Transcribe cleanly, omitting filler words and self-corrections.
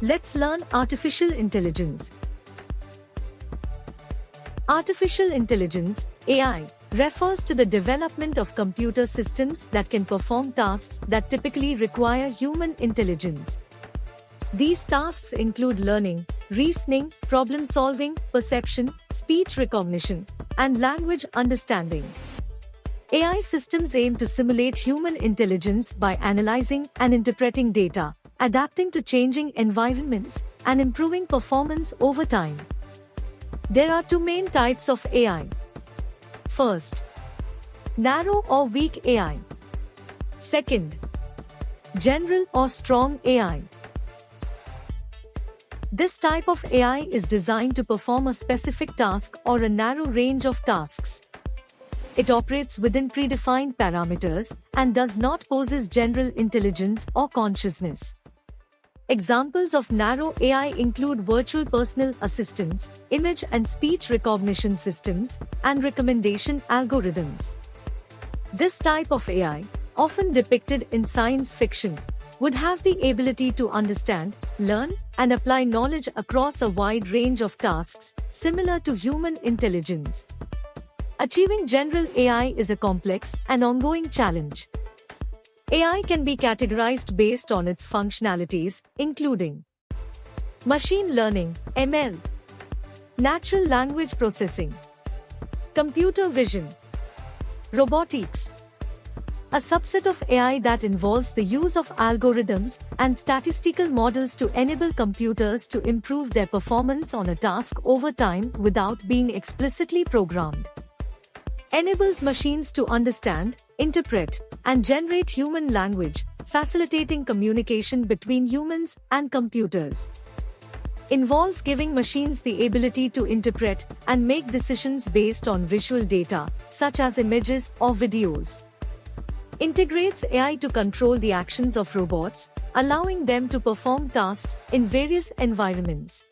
Let's learn artificial intelligence. Artificial intelligence, AI, refers to the development of computer systems that can perform tasks that typically require human intelligence. These tasks include learning, reasoning, problem-solving, perception, speech recognition, and language understanding. AI systems aim to simulate human intelligence by analyzing and interpreting data, adapting to changing environments, and improving performance over time. There are two main types of AI. First, narrow or weak AI. Second, general or strong AI. This type of AI is designed to perform a specific task or a narrow range of tasks. It operates within predefined parameters and does not possess general intelligence or consciousness. Examples of narrow AI include virtual personal assistants, image and speech recognition systems, and recommendation algorithms. This type of AI, often depicted in science fiction, would have the ability to understand, learn, and apply knowledge across a wide range of tasks, similar to human intelligence. Achieving general AI is a complex and ongoing challenge. AI can be categorized based on its functionalities, including machine learning, ML, natural language processing, computer vision, robotics, a subset of AI that involves the use of algorithms and statistical models to enable computers to improve their performance on a task over time without being explicitly programmed. Enables machines to understand, interpret, and generate human language, facilitating communication between humans and computers. Involves giving machines the ability to interpret and make decisions based on visual data, such as images or videos. Integrates AI to control the actions of robots, allowing them to perform tasks in various environments.